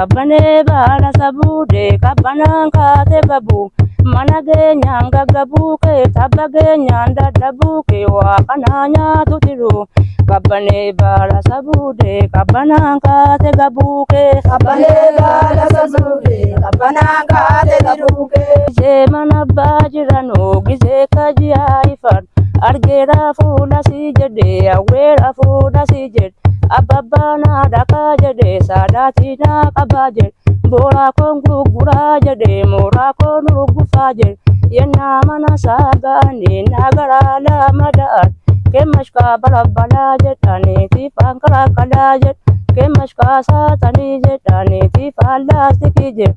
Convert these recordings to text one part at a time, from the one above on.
Kabane bala sabude kabananka te gabu manage nyanga gabu ke tabage nyanda dabu ke wakananya tutiru kabane bala sabude kabananka te gabu ke kabane bala sabude kabananka te gabu ke je manabajirano gize kajia ifan argera fula si jede awera fula si jede ababana daka jede sadatina kabaje bora kongu gura jede mora konu gufaje yena mana sagani nagara la madar kemashka balabala jetani tifankara kalajet kemashka satani jetani tifala sikije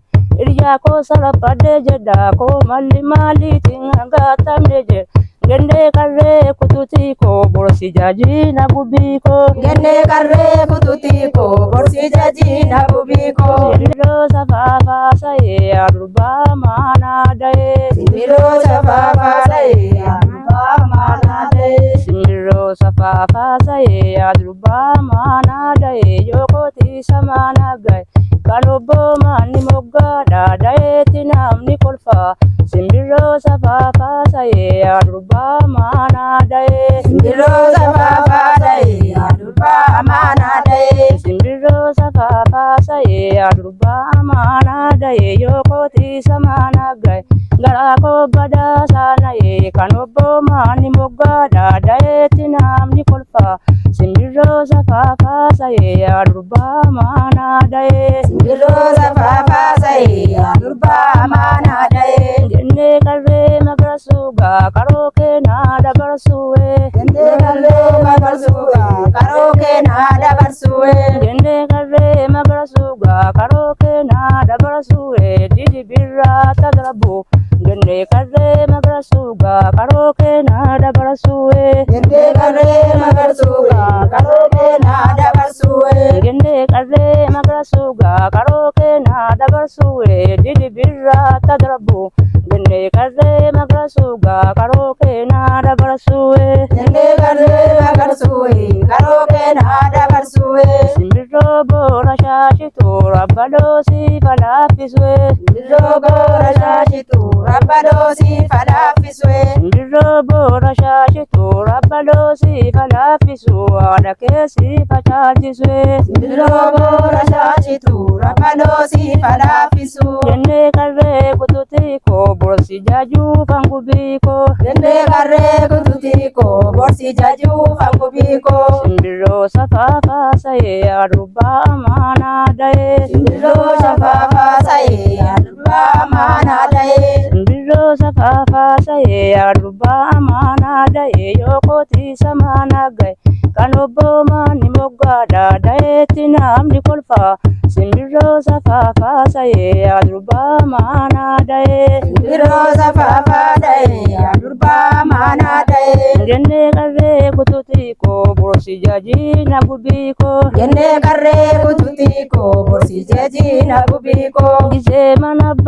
irya ko sarapade jeda ko mali tinga tamneje gende karre kututi ko borsi jaji na bubiko gende karre kututi ko borsi jaji na bubiko Simbiro safafa saye aruba mana dae Simbiro safafa saye aruba mana dae Simbiro safafa saye aruba mana dae yokoti samana gai Kalobo mani moga dae tinam nikolfa Simbiro safafa saye aruba mana dae Simbiro safafa saye aruba mana dae Simbiro safafa saye aruba mana dae yokoti samana gai Garako bada sana ye kanobo mani moga dae tinam nikolfa Simbiro safafa saye aruba mana dae Simbiro safafa saye aruba mana dae Gende karre magarasuga karoke nada barsuwe Gende karre magarasuga karoke nada barsuwe Gende karre magarasuga karoke nada barsuwe didi birra tadrabu Gende karre magarasuga karoke nada barsuwe Gende karre magarasuga karoke nada barsuwe Gende karre magarasuga karoke nada barsuwe didi birra tadrabu Gende karre magarasuga karoke nada barsuwe Gende karre magarasuwe karoke nada barsuwe Simbiro bora shashitu rabbalosi falafiswe Simbiro bora shashitu rabbalosi falafiswe Simbiro bora shashitu rabbalosi falafisu adakesi fachalchiswe Simbiro bora shashitu rabbalosi falafisu Gende karre kututi ko borsi jaju fangubiko Gende karre kututi ko borsi jaju fangubiko Simbiro safafa saye aruba mana dae Simbiro safafa saye aruba mana dae Simbiro safafa saye aruba mana dae yokoti samana gai Kanobo mani moga dae tinam nikolfa Simbiro safafa saye aruba mana dae Simbiro safafa dae aruba mana dae Gende karre kututi ko borsi jaji na bubiko Gende karre kututi ko borsi jaji na bubiko Gize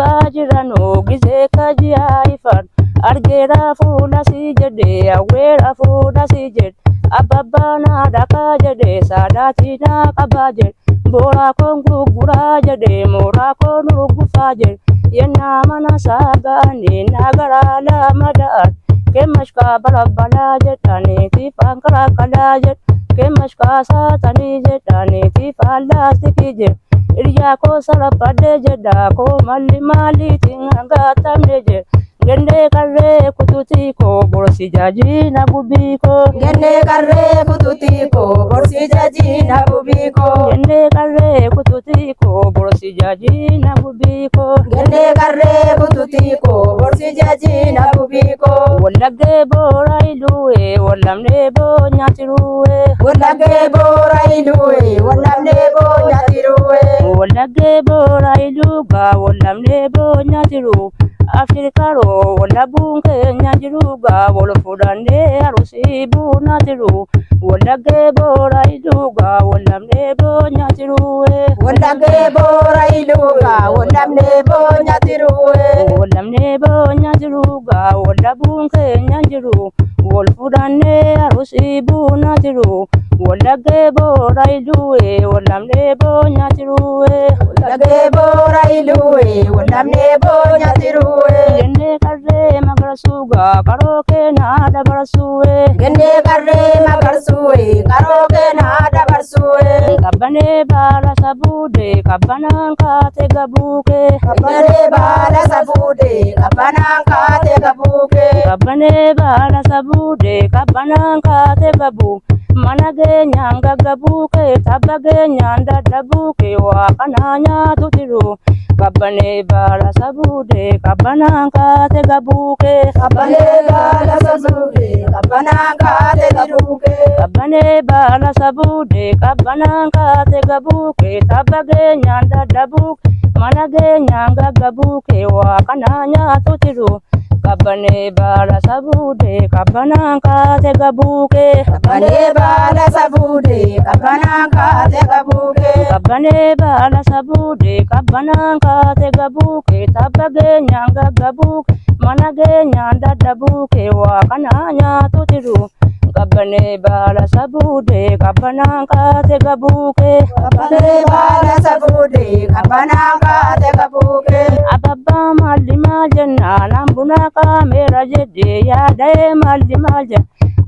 manabajirano gize kajia ifan Argera fula si jede awera fula si jede Ababana daka jede sadatina kabaje Bora kongu gura jede mora konu gufaje Yena mana sagani nagara la madar Kemashka balabala jetani tifankara kalajet Kemashka satani jetani tifala sikije Irya ko sarapade jeda ko mali tinga tamneje Gende karre kututi ko borsi jaji na bubiko Gende karre kututi ko borsi jaji na bubiko Gende karre kututi ko borsi jaji na bubiko Gende karre kututi ko borsi jaji na bubiko Wallage bora iluwe wallamne bo nyatiruwe Wallage bora iluwe wallamne bo nyatiruwe Wallage bora iluga wallamne bo nyatiru Afrikaro wallabunke nyajiruga wolfudande arusibu natiru Wallagee boora iluugaa wallamnee boonya tiruwe. Wallagee boora iluugaa wallamnee boonya tiruwe. Wallamnee boonya tiruugaa wallabuun keenya jiru. Wal fudhannee arusii buuna tiru. Wallagee boora iluuwe wallamnee boonya tiruwe. Wallagee boora iluuwe wallamnee boonya tiruwe. Jennee qarree magarsuugaa qaroo keenaa dabarsuwe. Gennee qarree magarsuwe qaroo keenaa dabarsuwe. Kabbanee baala sabuudee kabbanaan kaate gabuukee. Kabbanee baala sabuudee kabbanaan kaate gabuukee. Kabbanee baala sabuudee kabbanaan kaate gabu. Mana geenyaan gaggabuukee tabba geenyaan dadhabuukee waaqanaa nyaatu tiru. Kabbanee baala sabuudee kabbanaan kaate gabuukee. Kabbanee baala sabuudee kabbanaan kaate gabuukee. Kabbanee baala sabuudee kabbanaan kaate gabuukee tabba geenyaan dadhabuukee mana geenyaan gaggabuukee waaqanaa nyaatu tiru. Kabbanee baala sabuudee kabbanaan kaate gabuukee. Kabbanee baala sabuudee kabbanaan kaate gabuukee. Kabbanee baala sabuudee kabbanaan kaate gabuukee tabba geenyaan gaggabuukee mana geenyaan dadhabuukee waaqanaa nyaatu tiru. Kabbanee baala sabuudee kabbanaan kaate gabuukee. Kabbanee baala sabuudee kabbanaan kaate gabuukee. Ababbaa maalli maal jennaan hambuna qaameera jettee yaada'ee maalli maal jenna.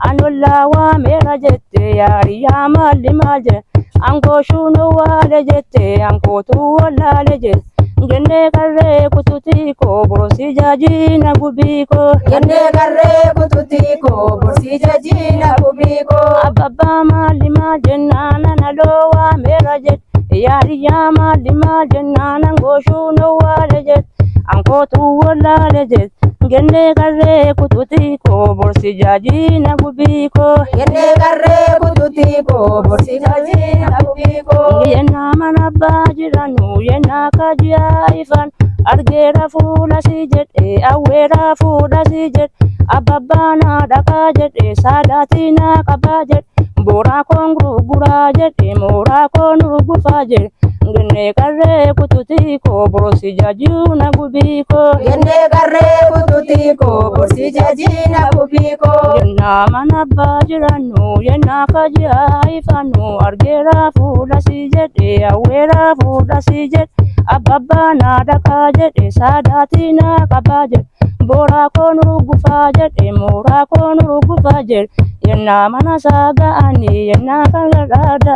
Anollaa waameera jettee yaariyaa maalli maal jenna. Ankooshuu waale jettee ankootuu wallaale jette. Gennee qarree kututii koo borsi jaajina gubii koo. Gennee qarree kututii koo borsi jaajina gubii koo. Ababbaa maalli maal jennaan analoo waameera jette yaariyaa maalli maal jennaan ankooshuu waale jette. Ankootuu wallaale jette. Gennee qarree kututii koo borsi jaajina gubii koo. Gennee qarree kututii koo borsi jaajina gubii koo. Yennaa mana abbaa jiranu yennaa kajiyaa ifan argeera fuula si jedhee awweera fuudha si jedhe ababbaanaa dhaqaa jedhee saadaatinaa qabaa jedhe booraa koon gurguraa jedhee mooraa koon gufaa jedhe. Gennee qarree kututii koo borsi jaajina gubii koo. Gennee qarree kututii koo borsi jaajina gubii koo. Yennaa mana abbaa jiranu yennaa kajiyaa ifanu argeera fuula si jedhee awweera fuudha si jedhe ababbaanaa dhaqaa jedhee saadaatinaa qabaa jedhe booraa koon gufaa jedhee mooraa koon gufaa jedhe. Yennaa mana saaga'anii yennaa kalladhaadha.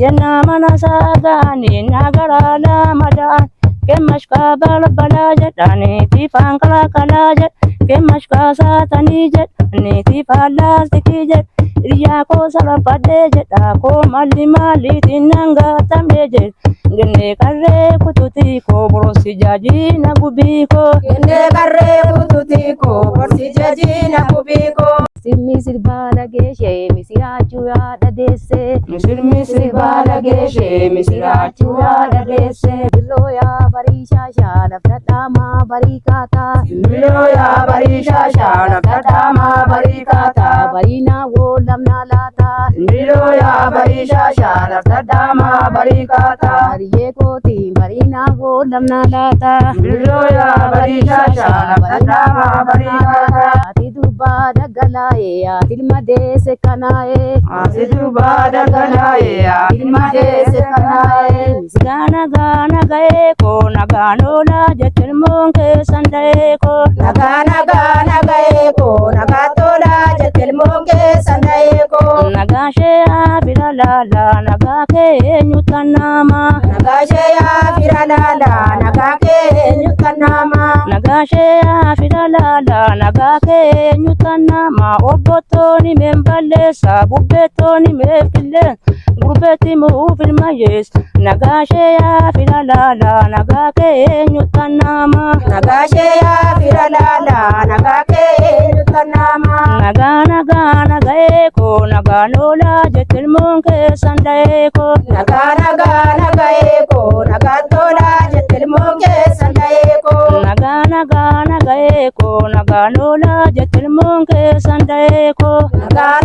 Yennaa mana saaga'anii naagaraadhaa madaan. Kemmashkaa balbalaa jedhanii tiifaan kalaakalaa jedhe. Kemmashkaa saatanii jedhanii tiifaan laastikii jedhe. Hiriyaa koo salphadhee jedhaa koo malli maaliitiin nangaatamee jedhe. Gennee qarree kututii koo borsi jaajina gubii koo. Gennee qarree kututii koo borsi jaajina gubii koo. Sirmi sirbaa dhageeshee misiraachuu yaada deessee. Sirmi sirbaa dhageeshee misiraachuu yaada deessee. Birroo yaa barii shaashaa lafta dhaamaa barii kaataa. Birroo yaa barii shaashaa lafta dhaamaa barii kaataa. Bariinaa woo lamnaa laataa. Birroo yaa barii shaashaa lafta dhaamaa barii kaataa. Hariyyee kootiin bariinaa woo lamnaa laataa. Birroo yaa barii shaashaa lafta dhaamaa barii kaataa. Ati dubbaa daggalaa'ee ati ilma deesse kanaa'ee. Ati dubbaa daggalaa'ee ati ilma deesse kanaa'ee. Gaana gaana ga'ee koo nagaan oolaa jette ilmoon keessan da'ee koo. Nagaa ga'ee koo nagaa tolaa jette ilmoon keessan da'ee koo. Nagaa ishee haafira laalaa nagaa kee eenyuutan nama. Nagaa ishee haafira laalaa nagaa kee eenyuutan nama. Nagaa ishee haafira laalaa nagaa kee eenyuutan nama. Obbottooni meen balleessa bubbeettooni meef qilleensa gurbeetti muuf ilma yeessa. Nagaa ishee haafira laalaa nagaa kee eenyuutan nama. Nagaa ishee haafira laalaa nagaa kee eenyuutan nama. Nagaa naga'ee koo nagaan oolaa jette ilmoon keessan da'ee koo. Nagaa ga'ee koo nagaa tolaa jette ilmoon keessan da'ee koo. Nagaa naga'ee eeko nagaan oolaa jette ilmoon keessan da'eeko.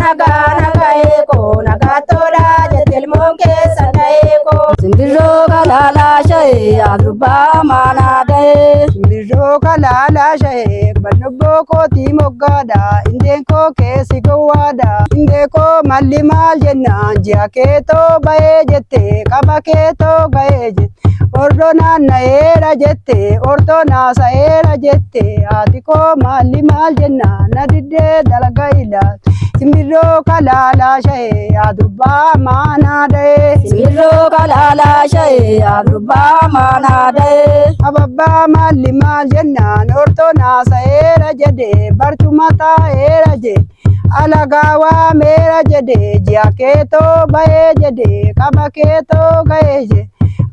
nagaa eeko nagaattoodha jette ilmoon keessan da'eeko. Simbirroo kalaalaa sha'ee adurbaa maanaa da'ee. Simbirroo kalaalaa sha'ee bal'obboo kootii moggaadha indeen koo keessi gowwaadha. Indee koo malli maal jennaan ji'a keetoo ba'ee jette qaba keetoo ga'ee jette. Ordoo naanna'eera jette ortoo naasa'eera jette haati koo malli maal jennaan na diddee dalaga ilaal. Simbirroo kalaalaa sha'ee adurbaa maanaa da'ee. Simbirroo kalaalaa sha'ee adurbaa maanaa da'ee. Ababbaa malli maal jennaan ortoo naasa'eera jedhe barcuma taa'eera jedhe. Alagaa waameera jedhe ji'a keetoo ba'ee jedhe qaba keetoo ga'ee jedhe.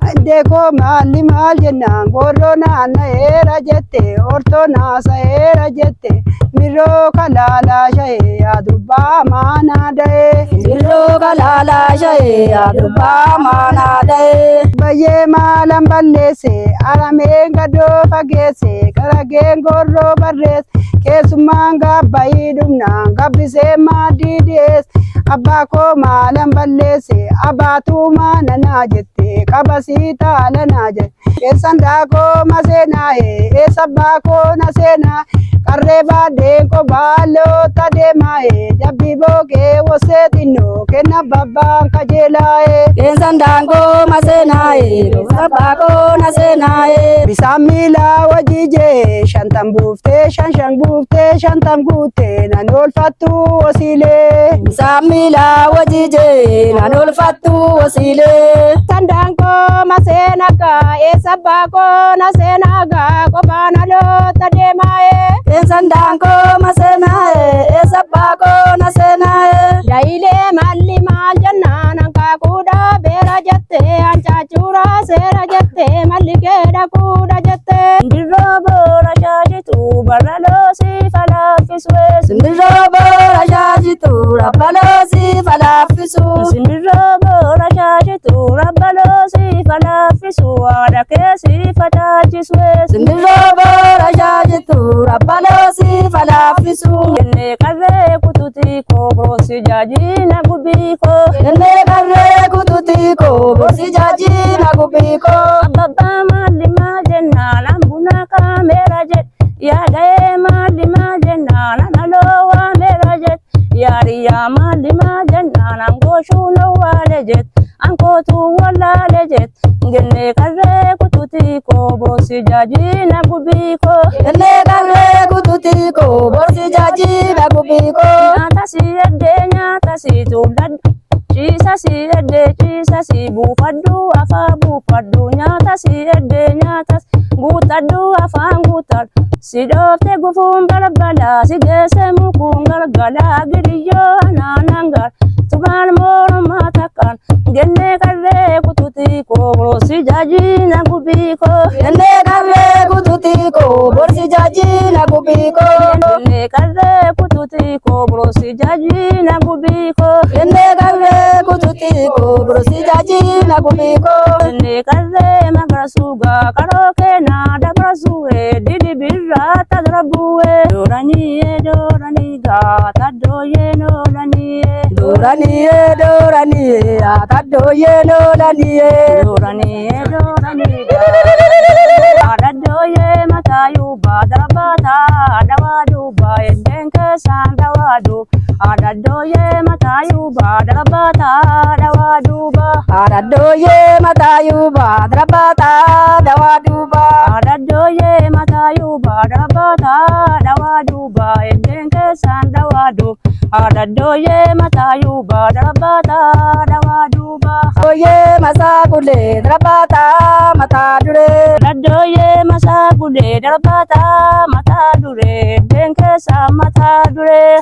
Indee koo malli maal jennaan gorroo naanna'eera jette ortoo naasa'eera jette. Simbirroo kalaalaa sha'ee adurbaa maanaa da'ee. Simbirroo kalaalaa sha'ee adurbaa maanaa da'ee. Bayyee maalan balleesse arameen gadoo fageesse qarageen gorroo barreesse keessummaan gabbayii dhumnaan gabbisee maaddii dhiyeesse. Abbaa koo maalan balleesse abaatuu maananaa jette qabasii taalanaa jette. Keessan daakoo maseenaa'e eessa abbaa koo na seenaa qarree baaddeen koo baaloota deemaa'e jabbii bookee wosee xinnoo kenna babbaan kajeelaa'e. Keessan daakoo maseenaa'e abbaa koo na seenaa'e. Bisaan miilaa wajii jee shantam buuftee shan buuftee shantam guuttee nan oolfattu wasiilee. Bisaan miilaa wajii jee nan oolfattu wasiilee. Sandaanko maseenaka eessa abbaa koo na seenaagaa kophaan aloota deemaa'e. Keessan daakoo maseenaa'e eessa abbaa koo na seenaa'e. Da'ilee malli maal jennaan hanqaaquudha beera jette hancaachuudha seera jette malli kee dhaquudha jette. Simbirroo boora shaajitu barra loosii falaaffisue. Simbirroo boora shaajitu rabba loosii falaaffisu. Simbirroo boora shaajitu rabba loosii falaffisu haadha keessi fataachisue. Simbirroo boora shaajitu rabba loosii falaffisu. Kennee qarree kututii koo boroosi jaajina gubbii koo. Kennee qarree kututii koo boroosi jaajina gubbii koo. Abbaa malli maal jennaan ambuna kaameera jedhe yaada'ee malli maal jennaan analoo waameera jedhe. Yaariyaa malli maal jennaan angooshuu nowwaale jedhe ankootuu wallaale jedhe. Kennee qarree kututii koo boroosi jaajina gubbii koo. Kennee qarree kututii koo boroosi jaajina gubbii koo. Nyaata si eddee nyaata si tuuladhu ciisa si eddee ciisa si buufadhu afaan buufadhu nyaata si eddee nyaata guutadhu afaan guutadhu. Si dhoofte gufuun balbalaa si geesse mukuun galgalaa gidiyyoo anaanan gar tumaan mormaa takkaan. Kennee qarree kututii koo boroosi jaajina gubbii koo. Kennee qarree kututii koo boroosi jaajina gubbii koo. Kennee qarree kututii koo boroosi jaajina gubbii koo. Kennee qarree kututii koo boroosi jaajina gubbii koo. Kennee qarree magarasuugaa karoo keenaa dabarasuue didi birraa tadarabbuue. Dooranii gaata dooyee noolanii. Dooranii atadooyee noolanii. Dooranii gaata dooyee mataayuu baadara baataa dawaaduu baay'een keessaan dawaaduu. Adadooyee mataayuu baadara baataa dawaaduu baa. Adadooyee mataayuu baadara baataa dawaaduu baa. Adadooyee mataayuu baadara baataa dawaaduu baay'een keessaan dawaaduu. Adadooyee mataayuu baadara baataa dawaaduu baa. Adadooyee masaa gulee darabaataa mataa duree. Adadooyee masaa gulee darabaataa mataa duree eddeen keessaan mataa duree.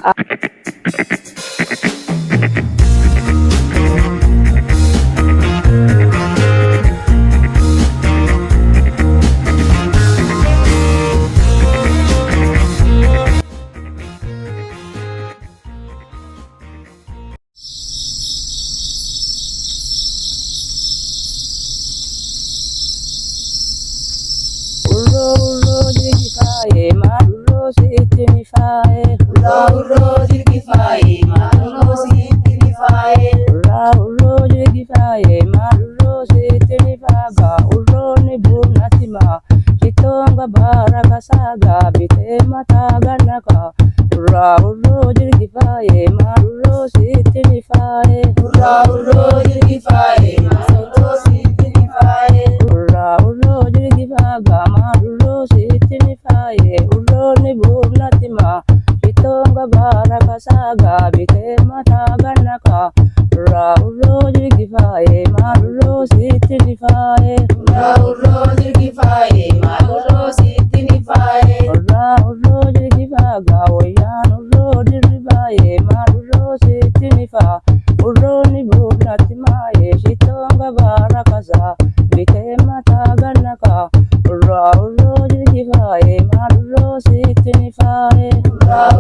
Urro urro jigikaye marurro sittini faaye. urroo jirgi faaye maalurroo sittini faaye. Urroo jirgi faaye maalurroo sittini faaga urroonni bunnatima shittoonga baaraka saaga bitee mataa gannaka. Urroo jirgi faaye maalurroo sittini faaye. urroo jirgi faaye maalurroo sittini faaye. Urroo jirgi faaga maalurroo sittini faaye urroonni bunnatima shittoonga baaraka saaga bitee mataa gannaka. Urroo jirgi faaye maalurroo sittini faaye. urroo jirgi faaye maalurroo sittini faaye. Urroo jirgi faaga wayyaan urroo dirri faaye maalurroo sittini faa urroonni bunnatimaaye shittoonga baaraka saa bitee mataa gannaka. Urroo jirgi faaye maalurroo sittini faaye.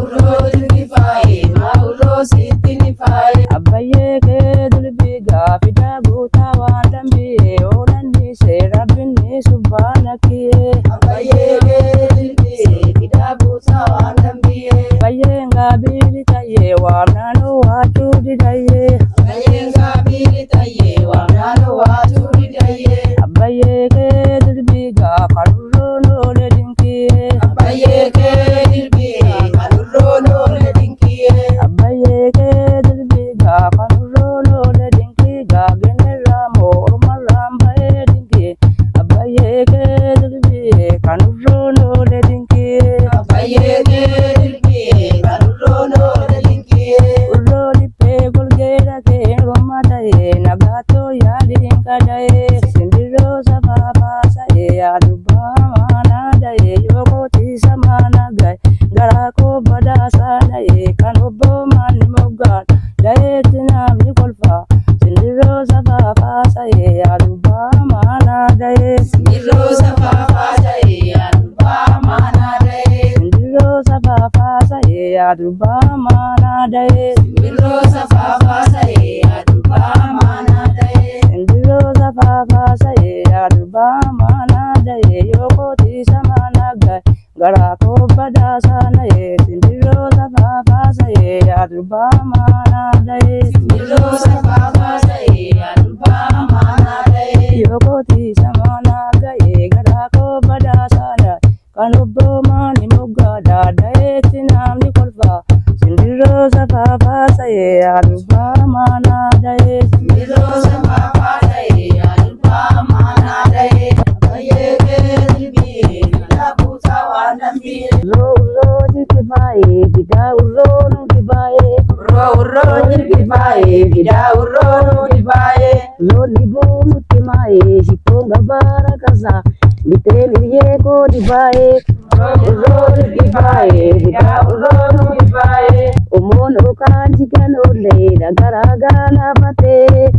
urroo jirgi faaye maalurroo sittini faaye. Abbayyee kee dulbigaa fidaa guutaa waan dambiyee oolannise rabbinni subbaanakkiyee. Abbayyee kee dilbee fidaa buusaa waan dambiyee. Abbayyeen gaabiili tayyee waamnaanoo waachuu didayyee. Abbayyeen gaabiili tayyee waamnaanoo waachuu didayyee. Abbayyee kee dulbigaa kanurroon oole dinkiyee. Abbayyee kee dilbee kanurroon oole dinkiyee. Abbayyee kee dulbigaa kanurroon oole dinkigaa gennerraa moorumarraan bahee dinkiyee. Abbayyee kee dulbee kanurroon oole dinkiyee. Abbayyee kee dilbee kanurroon oole dinkiyee. Urroo lippee golgeedha kee romma ta'ee nagaatoo yaadiin kadha'ee simbirroo safaa baasa'ee yaadubbaa maanaa da'ee yoo kootiisa maana ga'e garaa koo badhaasaa da'ee kan obboo maanni moggaan da'eetti naafni kolfaa simbirroo safaa baasa'ee yaadubbaa maanaa da'ee. Simbirroo safaa baasa'ee yaadubbaa maanaa da'ee. Simbirroo safaa baasa'ee yaadubbaa maanaa da'ee. Simbirroo safaa baasa'ee yaadubbaa maanaa da'ee. Simbirroo safaa baasa'ee yaadubbaa maanaa da'ee yoo kootiisa maana ga'e garaa koo badhaasaa na'ee. Simbirroo safaa baasa'ee yaadubbaa maanaa da'ee. Simbirroo safaa baasa'ee yaadubbaa maanaa da'ee. Yoo kootiisa maana ga'e garaa koo badhaasaa na'e kan obboo maanni moggaadhaa da'eetti naamni kolfaa. Simbirroo safaa baasa'ee yaadubbaa maanaa da'ee. Simbirroo safaa baasa'ee yaadubbaa maanaa da'ee. Abbayyee kee dilbee fidaa buusaa waan dambiyee. Urroo jirgi faaye fidaa urroo nuti baay'ee. Urroo jirgi faaye fidaa urroo nuti baay'ee. Lolli buunutti maayee shittoon gabaara kasaa biteen hiyyee koodi baay'ee. Urroo jirgi faaye fidaa urroo nuti baay'ee. Omoon okaan jigan oollee dhagaraa gaalaafatee.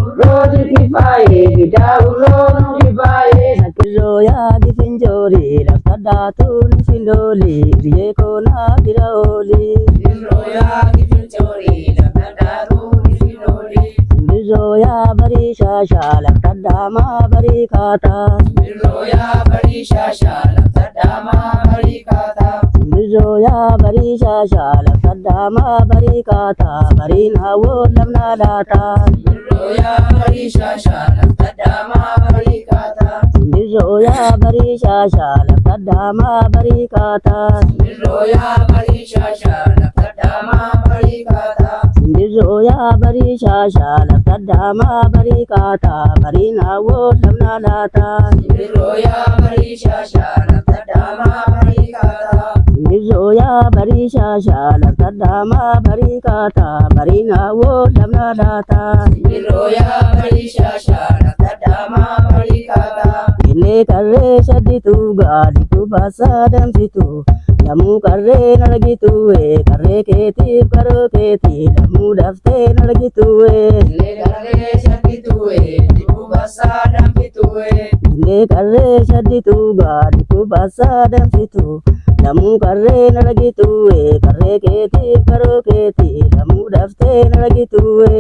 Urroo jirgi faaye fidaa urroo nuti baay'ee. Sakirroo yaadi finjoolii lafta daatuun findoolii riyyee koonaa bira oolii. Simbirroo yaa gifilchoorii lafa daaruu ifinoolii. Simbirroo yaa barii shaashaa lafta daamaa barii kaataa. Simbirroo yaa barii shaashaa lafa daamaa barii kaataa. Simbirroo yaa barii shaashaa lafta daamaa barii kaataa bariin hawwoo lamnaa laataa. Simbirroo yaa barii shaashaa lafa daamaa barii kaataa. Simbirroo yaa barii shaashaa lafta daamaa barii kaataa. Simbirroo yaa barii shaashaa lafa daamaa barii kaataa. Simbirroo yaa barii shaashaa lafta daamaa barii kaataa bariin hawwoo lamnaa laataa. Simbirroo yaa barii shaashaa lafa daamaa barii kaataa. Simbirroo yaa barii shaashaa lafta daamaa barii kaataa bariin hawwoo lamnaa laataa. Simbirroo yaa barii shaashaa lafa daamaa barii kaataa. Illee qarree shaddituu gaaddituu baasaa danfituu lammuu qarreen argituu qarree keetiif karoo keetii lammuu daftee argituu. Illee qarree shaddituu dibuu baasaa danfituu. Illee qarree shaddituu gaaddituu baasaa danfituu Lamuu karree nargituwe karree keetiif karoo keeti lamuu daftee nargituwe.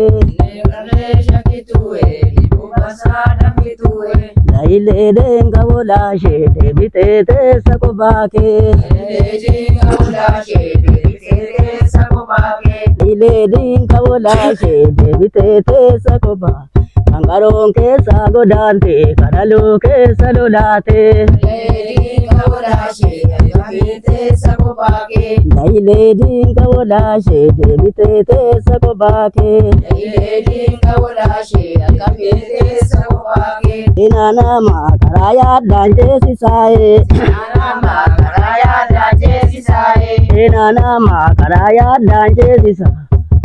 Karree shakkituwe libuu basaa dambituwe. Lailee deenga wolaashee deebitee teessa kophaa kee. Leejinga wolaashee deebitee teessa kophaa kee. Lailee deenga wolaashee deebitee teessa kophaa. Kangaroon keessa godaante kanaloo keessa lolaate. Leejinga wolaashee deebitee teessa kophaa kee. Lailee deenga wolaashee deebitee teessa kophaa kee. Leejinga wolaashee deebitee teessa kophaa kee. Inaanama karaa yaaddaan ceesisaaye. Naanama karaa yaadaan ceesisaaye. Inaanama karaa yaaddaan ceesisa.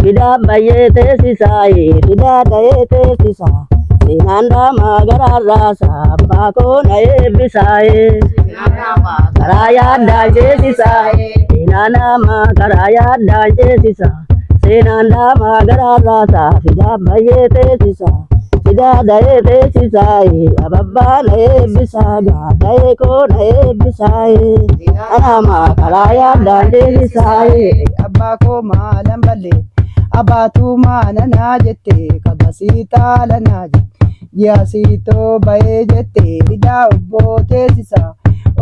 Fidaa baay'ee teessisaaye fidaa ta'ee teessisa. Seenaan daamaa garaarraasa abbaa koo na eebbisaaye. Naanama Karaa yaaddaan ceesisa. Inaanama karaa yaaddaan ceesisa. Seenaan daamaa garaarraasa fidaa baay'ee teessisa. Fidaa ta'ee teessisaaye ababbaa na eebbisaa gaada'ee koo na eebbisaaye. Inaanama karaa yaaddaan ceesisaaye. Abbaa koo maalan ballee abbaatuu maalanaa jettee kabasii taalanaa jette ji'asiitoo bahee jettee fidaa obboo teessisa.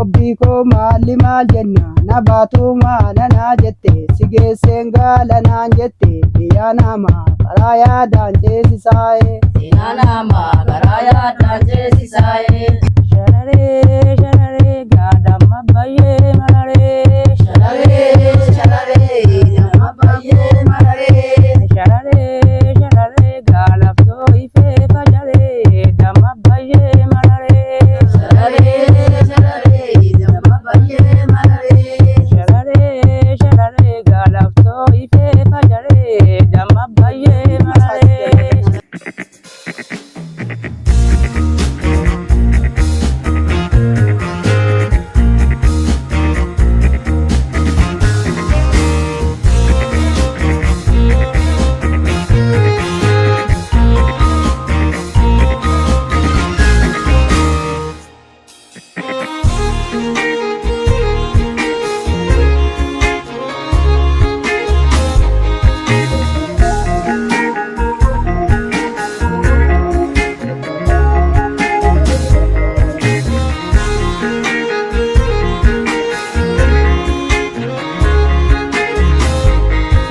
Obbii koo maalli maal jennaan abbaatuu maalanaa jettee si geesseen gaalanaan jettee biyya namaa karaa yaadaan ceesisaaye. Naanama karaa yaadaan ceesisaaye. Shararee shararee gaadama baay'ee mararee. Shararee shararee nama baay'ee mararee. Shararee shararee gaalaftoo ifee fajaree dama baay'ee mararee. Shararee shararee nama baay'ee mararee. Shararee shararee gaalaftoo ifee fajaree dama baay'ee mararee.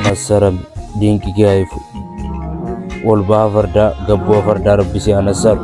Nassaram dinki gaifu wal baa fardaa gabboo fardaa rabbisee anassaru